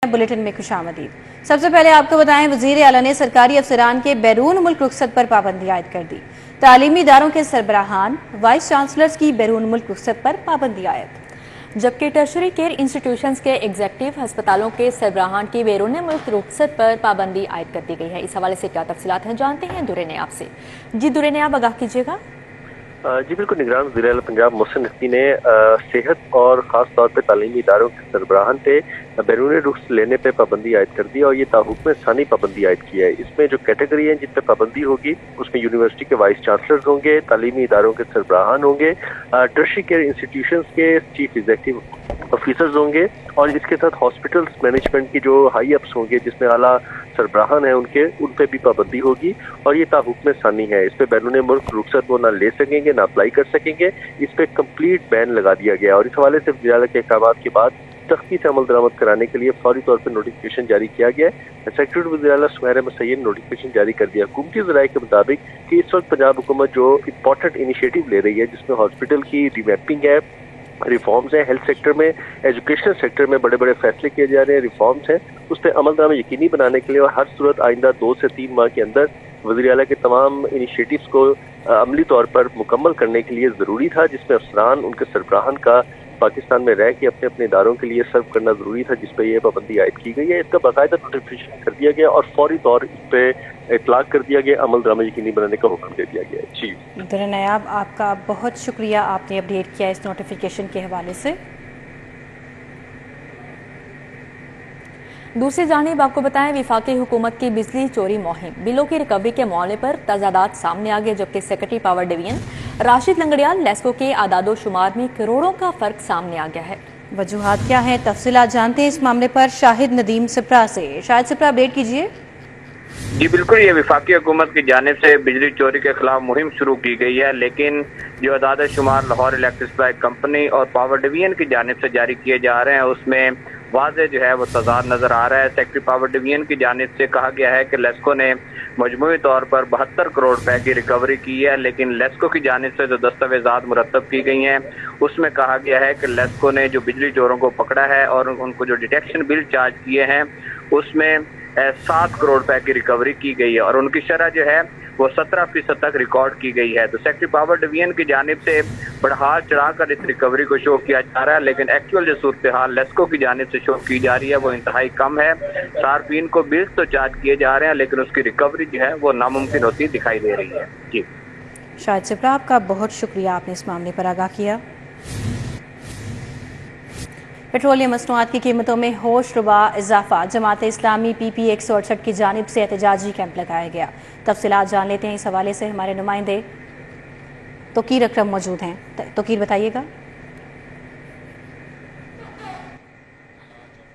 Bulletin में खुशामदीद। सबसे पहले आपको बताएं, वजीर आला ने सरकारी अफसरान के बैरून मुल्क रुखसत पर पाबंदी आयद कर दी। तालीमी इदारों के सरबराहान, वाइस चांसलर्स की बैरून मुल्क रुखसत पर पाबंदी आयद, जबकि टर्शरी केयर इंस्टीट्यूशंस के एग्जेक्टिव अस्पतालों के सरबराहान की बैरून मुल्क रुखसत पर पाबंदी आयद कर दी गई है। इस हवाले से क्या तफसीलात हैं, जानते हैं दुरे नयाब से। जी दुरे नयाब, आगाह कीजिएगा। जी बिल्कुल, निगरान वज़ीर आला पंजाब मोहसिन नकवी ने सेहत और ख़ास तौर पर तालीमी इदारों के सरबराहान पे बैरून रुख्स लेने पे पाबंदी आयद कर दी और ये ताहुक्म सानी पाबंदी आयद की है। इसमें जो कैटेगरी है जिस पे पाबंदी होगी उसमें यूनिवर्सिटी के वाइस चांसलर्स होंगे, तालीमी इदारों के सरबराहान होंगे, टर्शरी केयर इंस्टीट्यूशंस के चीफ एग्जीक्यूटिव ऑफिसर्स होंगे और इसके साथ हॉस्पिटल्स मैनेजमेंट की जो हाई अप्स होंगे जिसमें आला सरबराहान है उन पे भी पाबंदी होगी और ये ताहुक्म सानी है। इस पे बैरून मुल्क रुखसत वो ना ले सकेंगे ना अप्लाई कर सकेंगे। इस पे कंप्लीट बैन लगा दिया गया और इस हवाले से वज़ीर आला के अहकाम के बाद सख्ती से अमल दरामद कराने के लिए फौरी तौर पर नोटिफिकेशन जारी किया गया है। सेक्रेटरी वज़ीर आला सुमेर अहमद सैयद ने नोटिफिकेशन जारी कर दिया। हुकूमती ज़राए के मुताबिक कि इस वक्त पंजाब हुकूमत जो इंपॉर्टेंट इनिशिएटिव ले रही है जिसमें हॉस्पिटल की रिवैपिंग है, रिफॉर्म्स हैं, हेल्थ सेक्टर में, एजुकेशनल सेक्टर में बड़े बड़े फैसले किए जा रहे हैं, रिफॉर्म्स हैं, उस पर अमल दरामद यकीनी बनाने के लिए और हर सूरत आइंदा 2 से 3 माह के अंदर वज़ीर आला के तमाम इनिशिएटिव्स को अमली तौर पर मुकम्मल करने के लिए ज़रूरी था, जिसमें अफसरान उनके सरबराहान का पाकिस्तान में रह के अपने अपने इदारों के लिए सर्व करना जरूरी था, जिस पर यह पाबंदी आयद की गई है। इसका बाकायदा नोटिफिकेशन कर दिया गया और फौरी तौर इस पर इतलाक कर दिया गया, अमल दरामद यकीनी बनाने का हुक्म दे दिया गया है। जी दुरे नयाब, आपका बहुत शुक्रिया, आपने अपडेट किया इस नोटिफिकेशन के हवाले से। दूसरी जानिब आपको बताएं, विफाकी हुकूमत की बिजली चोरी मुहिम, बिलों की रिकवरी के मामले पर तजादात सामने आ गए, जबकि secretary power division Rashid Langrial LESCO के आदादो शुमार में करोड़ों का फर्क सामने आ गया है। वजूहात क्या है, तफसीलात जानते हैं इस मामले पर शाहिद नदीम सिप्रा से। शाहिद सिप्रा, अपडेट कीजिए। जी बिल्कुल, ये विफाकी हुकूमत की जानिब से बिजली चोरी के खिलाफ मुहिम शुरू की गई है, लेकिन जो आदाद शुमार लाहौर इलेक्ट्रिक सप्लाई कंपनी और पावर डिवीजन की जानिब से जारी किए जा रहे हैं उसमें वाज़े जो है वो तजाद नजर आ रहा है। सेक्रेटरी पावर डिवीजन की जानिब से कहा गया है कि लेस्को ने मजमूई तौर पर 72 करोड़ रुपए की रिकवरी की है, लेकिन लेस्को की जानिब से जो दस्तावेजात मुरतब की गई हैं उसमें कहा गया है कि लेस्को ने जो बिजली चोरों को पकड़ा है और उनको जो डिटेक्शन बिल चार्ज किए हैं उसमें 7 करोड़ रुपए की रिकवरी की गई है और उनकी शरह जो है वो 17% तक रिकॉर्ड की गई है। तो सेक्रेटरी पावर डिवीजन की जानिब से बढ़ार चढ़ाकर इस रिकवरी को शो किया जा रहा है, लेकिन एक्चुअल जो सूरत हाल लेस्को की जानिब से शो की जा रही है वो इंतहाई कम है। सार्फिन को बिल्स तो चार्ज किए जा रहे हैं लेकिन उसकी रिकवरी जो है वो नामुमकिन होती दिखाई दे रही है। जी शाहिद सिप्रा, आपका बहुत शुक्रिया, आपने इस मामले पर आगाह किया। पेट्रोलियम मसनूआत की कीमतों में होश रुबा इजाफा, जमात इस्लामी PP 168 की जानिब से एहतजाजी कैंप लगाया गया। तफसीलात जान लेते हैं इस हवाले से, हमारे नुमाइंदे तोकीर अकरम मौजूद हैं। तोकीर, बताइएगा।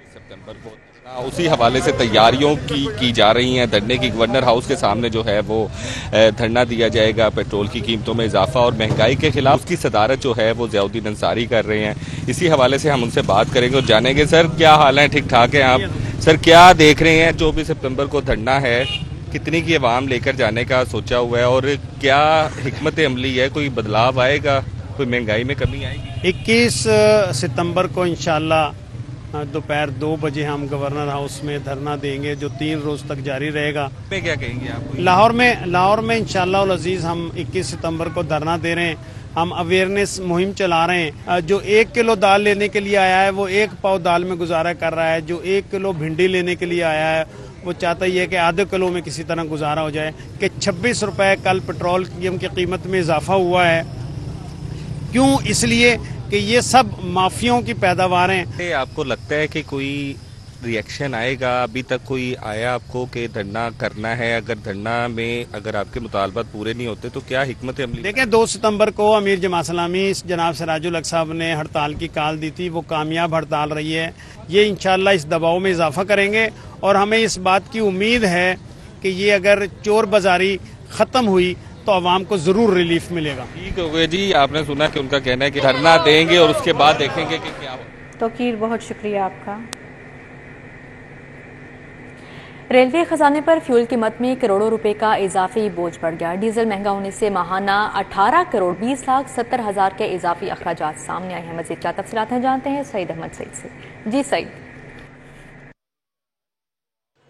सितंबर को उसी हवाले से तैयारियों की जा रही हैं धरने की। गवर्नर हाउस के सामने जो है वो धरना दिया जाएगा पेट्रोल की कीमतों में इजाफा और महंगाई के खिलाफ। उसकी सदारत जो है वो ज़ियाउद्दीन अंसारी कर रहे हैं। इसी हवाले से हम उनसे बात करेंगे और जानेंगे। सर, क्या हाल है? ठीक ठाक हैं आप? सर, क्या देख रहे हैं? 24 सितंबर को धरना है, कितनी की आवाम लेकर जाने का सोचा हुआ है और क्या हिकमत अमली है? कोई बदलाव आएगा? कोई महंगाई में कमी आएगी? 21 सितंबर को इंशाल्लाह दोपहर 2 बजे हम गवर्नर हाउस में धरना देंगे जो 3 रोज तक जारी रहेगा। पे क्या कहेंगे आप? लाहौर में इंशाल्लाह उल अजीज हम 21 सितंबर को धरना दे रहे हैं। हम अवेयरनेस मुहिम चला रहे हैं। जो 1 किलो दाल लेने के लिए आया है वो 1 पाव दाल में गुजारा कर रहा है। जो 1 किलो भिंडी लेने के लिए आया है वो चाहता ही है कि आधे किलो में किसी तरह गुजारा हो जाए। कि 26 रुपए कल पेट्रोल की कीमत में इजाफा हुआ है। क्यों? इसलिए कि ये सब माफियाओं की पैदावार हैं। आपको लगता है कि कोई रिएक्शन आएगा? अभी तक कोई आया आपको कि धरना करना है? अगर धरना में अगर आपके मुतालबात पूरे नहीं होते तो क्या हिकमत अमली? देखिए, 2 सितंबर को अमीर जमात इस्लामी जनाब सिराजुल हक साहब ने हड़ताल की कॉल दी थी, वो कामयाब हड़ताल रही है। ये इंशाल्लाह इस दबाव में इजाफा करेंगे और हमें इस बात की उम्मीद है कि ये अगर चोर बाजारी खत्म हुई तो आवाम को जरूर रिलीफ मिलेगा। ठीक हो गया जी, आपने सुना कि उनका कहना है कि धरना देंगे और उसके बाद देखेंगे कि क्या। तोकीर, बहुत शुक्रिया आपका। रेलवे खजाने पर फ्यूल कीमत में करोड़ों रुपए का इजाफी बोझ बढ़ गया। डीजल महंगा होने से माहाना 18 करोड़ 20 लाख 70 हजार के इजाफी अखराजात सामने आए हैं। मजीद क्या तफसीलात हैं, जानते हैं सईद अहमद सईद से। जी सईद।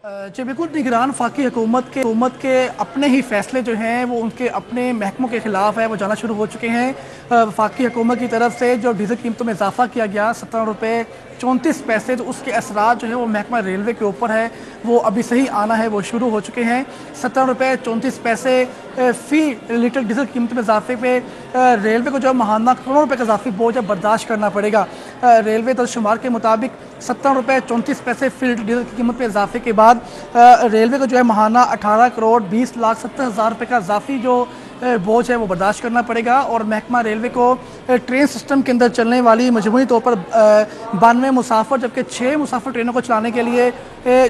जी बिल्कुल, निगरान वफाकी हुकूमत के अपने ही फैसले जो हैं वो उनके अपने महकमों के खिलाफ है, वो जाना शुरू हो चुके हैं। वफाकी हुकूमत की तरफ से जो डीजल कीमतों में इजाफा किया गया 17 रुपये 34 पैसे, तो उसके असरात जो है वो महकमा रेलवे के ऊपर है, वो अभी सही आना है, वो शुरू हो चुके हैं। 17 रुपये 34 पैसे फ़ी लीटर डीजल कीमत में इजाफे पे रेलवे को जो महाना करोड़ों रुपये का इजाफी बोझ बर्दाश्त करना पड़ेगा। रेलवे दरशुमार के मुताबिक 17 रुपये 34 पैसे फ़ी लीटर डीजल की कीमत में इजाफे के बाद रेलवे को जो है महाना 18 करोड़ 20 लाख 70 हज़ार रुपये का इजाफी जो बोझ है वो बर्दाश्त करना पड़ेगा। और महकमा रेलवे को ट्रेन सिस्टम के अंदर चलने वाली मजमूई तौर पर 92 मुसाफिर जबकि 6 मुसाफिर ट्रेनों को चलाने के लिए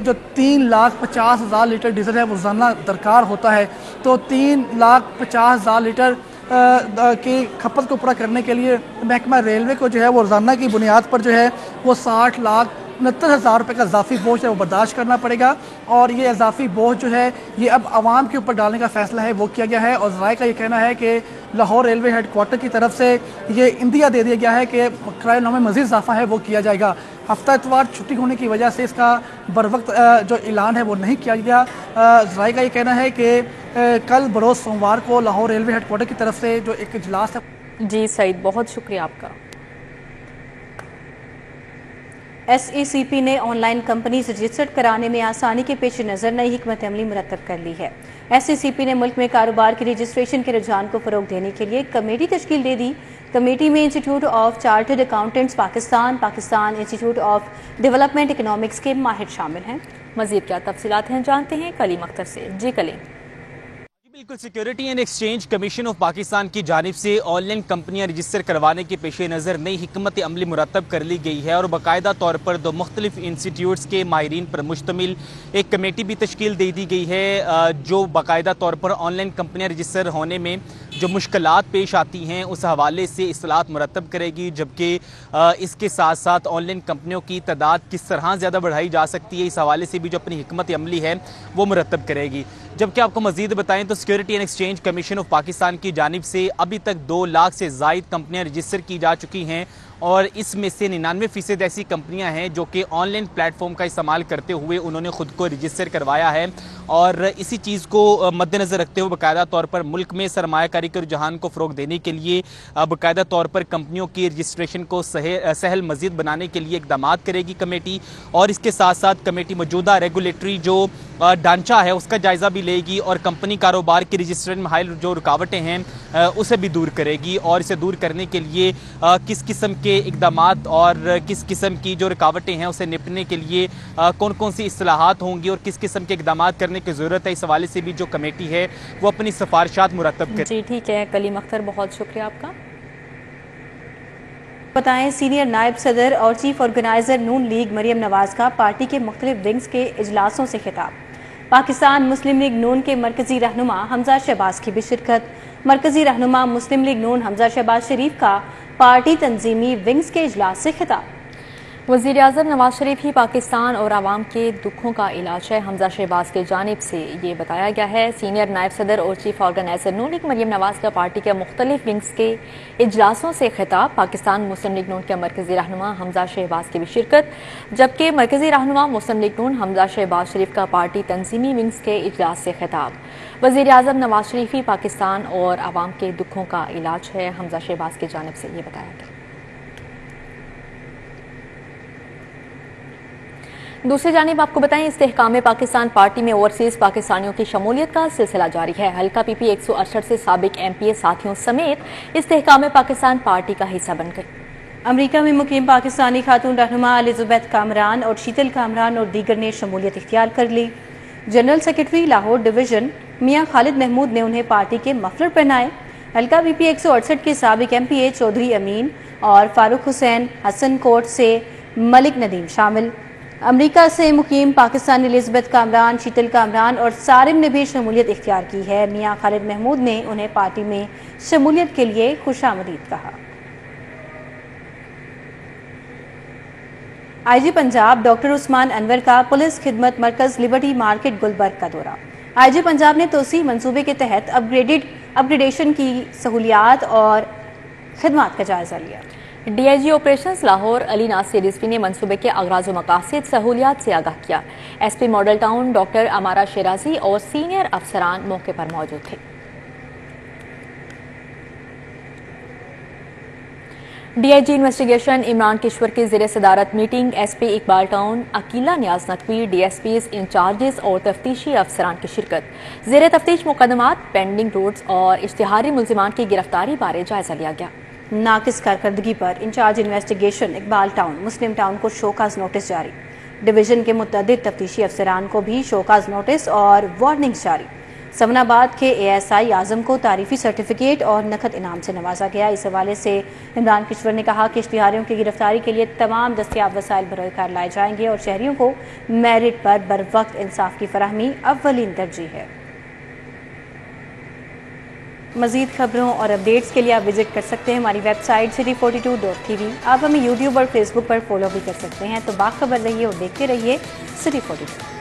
जो 3,50,000 लीटर डीजल है वो रोज़ाना दरकार होता है। तो 3,50,000 लीटर की खपत को पूरा करने के लिए महकमा रेलवे को जो है वो रोज़ाना की बुनियाद पर जो है वो 60,69,000 रुपये का इजाफी बोझ है वो बर्दाश्त करना पड़ेगा। और ये इजाफी बोझ जो है ये अब आवाम के ऊपर डालने का फैसला है वो किया गया है। और राय का ये कहना है कि लाहौर रेलवे हेडक्वार्टर की तरफ से ये इंदिया दे दिया गया है कि किराए में मज़ीद इजाफा है वो किया जाएगा। हफ्ता इतवार छुट्टी होने की वजह से इसका बर वक्त जो ऐलान है वो नहीं किया गया। राय का ये कहना है कि कल बरोज़ सोमवार को लाहौर रेलवे हेडक्वार्टर की तरफ से जो एक इजलास है। जी सईद, बहुत शुक्रिया आपका। SECP ने ऑनलाइन कंपनी रजिस्टर्ड कराने में आसानी के पेश नज़र नई हिकमत अमली मुरतब कर ली है। SECP ने मुल्क में कारोबार के रजिस्ट्रेशन के रुझान को फ़रोग देने के लिए कमेटी तश्कील दे दी। कमेटी में institute of chartered accountants Pakistan, Pakistan institute of development economics के माहिर शामिल हैं। मज़ीद क्या तफसीलात हैं जानते हैं कलीम अख्तर से। जी कलीम। बिल्कुल, security and exchange commission of Pakistan की जानिब से ऑनलाइन कंपनियां रजिस्टर करवाने के पेश नज़र नई हिकमत अमली मुरतब कर ली गई है और बाकायदा तौर पर 2 मुख्तलिफ इंस्टीट्यूट्स के माहिरीन पर मुश्तमिल एक कमेटी भी तश्कील दे दी गई है जो बाकायदा तौर पर ऑनलाइन कंपनियां रजिस्टर होने में जो मुश्किलात पेश आती हैं उस हवाले से इस्लाहत मुरतब करेगी। जबकि इसके साथ साथ ऑनलाइन कंपनियों की तादाद किस तरह ज़्यादा बढ़ाई जा सकती है इस हवाले से भी जो अपनी हिकमत अमली है वो मुरतब करेगी। जबकि आपको मजीद बताएं तो security and exchange commission of Pakistan की जानिब से अभी तक 2 लाख से ज़ायद कंपनियां रजिस्टर की जा चुकी हैं और इसमें से 99% ऐसी कंपनियां हैं जो कि ऑनलाइन प्लेटफॉर्म का इस्तेमाल करते हुए उन्होंने खुद को रजिस्टर करवाया है। और इसी चीज़ को मद्देनज़र रखते हुए बाकायदा तौर पर मुल्क में सरमायाकारी के रुझान को फ़रोग देने के लिए बाकायदा तौर पर कंपनियों की रजिस्ट्रेशन को सहल मज़ीद बनाने के लिए इक़दाम करेगी कमेटी। और इसके साथ साथ कमेटी मौजूदा रेगुलेटरी जो ढांचा है उसका जायज़ा भी लेगी और कंपनी कारोबार की रजिस्ट्रेशन में हायल जो रुकावटें हैं उसे भी दूर करेगी। और इसे दूर करने के लिए किस किस्म के इक़दामात और किस किस्म की जो रुकावटें हैं उसे निपटने के लिए कौन कौन सी इस्लाहात होंगी और किस किस्म के इक़दामात करने की ज़रूरत है, इस हवाले से भी जो कमेटी है वो अपनी सिफारिशात मुरतब करे। जी ठीक है कलीम अख्तर, बहुत शुक्रिया आपका। बताएं, सीनियर नायब सदर और चीफ ऑर्गेनाइजर नून लीग मरियम नवाज का पार्टी के मुख्तलिफ विंग्स के इजलासों से खिताब। पाकिस्तान मुस्लिम लीग नून के मरकजी रहनुमा हमजा शहबाज की भी शिरकत। मरकजी रहनुमा मुस्लिम लीग नून हमजा शहबाज शरीफ का पार्टी तंजीमी विंग्स के इजलास से खिताब। वज़ीर आज़म नवाज शरीफ ही पाकिस्तान और आवाम के दुखों का इलाज है, हमजा शहबाज की जानिब से ये बताया गया है। सीनियर नायब सदर और चीफ ऑर्गेनाइजर नून लीग मरियम नवाज का पार्टी के मुख्तलिफ विंग्स के इजलासों से खिताब। पाकिस्तान मुस्लिम लीग नून के मरकजी रहनुमा हमजा शहबाज की भी शिरकत, जबकि मरकजी रहनुमा मुस्लिम लीग नून हमजा शहबाज शरीफ का पार्टी तंजीमी विंग्स के इजलास से खिताब। वज़ीर आज़म नवाज शरीफ ही पाकिस्तान और आवाम के दुखों का इलाज है, हमजा शहबाज की जानिब से ये बताया गया। दूसरी जानिब आपको बताएं, इस्तेहकाम पाकिस्तान पार्टी में ओवरसीज पाकिस्तानियों की शमूलियत का सिलसिला जारी है। हल्का PP 168 से साबिक MPA साथियों समेत इस्तेहकाम पाकिस्तान पार्टी का हिस्सा बन गई। अमेरिका में मुकीम पाकिस्तानी खातून रहनुमा एलिज़ाबेथ कामरान और शीतल कामरान और दीगर ने शमूलियत इख्तियार कर ली। जनरल सेक्रेटरी लाहौर डिवीजन मियां खालिद महमूद ने उन्हें पार्टी के मफलर पहनाए। हल्का PP 168 के साबिक MPA चौधरी अमीन और फारूक हुसैन, हसन कोट से मलिक नदीम शामिल। अमेरिका से मुकीम पाकिस्तानी एलिज़ाबेथ कामरान, शीतल कामरान और सारिम ने भी शमूलियत इख्तियार की है। मियां खालिद महमूद ने उन्हें पार्टी में शमूलियत के लिए खुशामदीद कहा। IG पंजाब डॉक्टर उस्मान अनवर का पुलिस खिदमत मरकज लिबर्टी मार्केट गुलबर्ग का दौरा। IG पंजाब ने तोसी मंसूबे के तहत अपग्रेडेशन की सहूलियात और खिदमात का जायजा लिया। DIG ऑपरेशंस लाहौर अली नासिर रिजवी ने मनसूबे के अगराज व मकासद सहूलियात से आगाह किया। SP मॉडल टाउन डॉक्टर अमारा शिराजी और सीनियर अफसरान मौके पर मौजूद थे। DIG इन्वेस्टिगेशन इमरान किश्वर की ज़ेरे सदारत meeting SP Iqbal town, Aqeela Niaz Naqvi, DSPs incharges और तफ्तीशी अफसरान की शिरकत। ज़ेरे तफ्तीश मुकदमात, पेंडिंग रोड्स और इश्तिहारी मुलजिमान की गिरफ्तारी बारे जायजा लिया गया। नाकिस कारकर्दगी पर इंचार्ज इन्वेस्टिगेशन इकबाल टाउन मुस्लिम टाउन को शोकाज नोटिस जारी। डिवीजन के मुतअद्दिद तफ्तीशी अफसरान को भी शोकाज नोटिस और वार्निंग जारी। समनाबाद के ASI आजम को तारीफी सर्टिफिकेट और नकद इनाम से नवाजा गया। इस हवाले से इमरान किश्वर ने कहा कि इश्तिहारियों की गिरफ्तारी के लिए तमाम दस्तियाब वसाइल बरोकार लाए जाएंगे और शहरियों को मेरिट पर बरवक्त इंसाफ की फराहमी अव्वलीन तरजीह है। मज़ीद खबरों और अपडेट्स के लिए आप विजिट कर सकते हैं हमारी वेबसाइट city42.tv। आप हमें यूट्यूब और फेसबुक पर फॉलो भी कर सकते हैं। तो बाखबर रहिए और देखते रहिए City 42।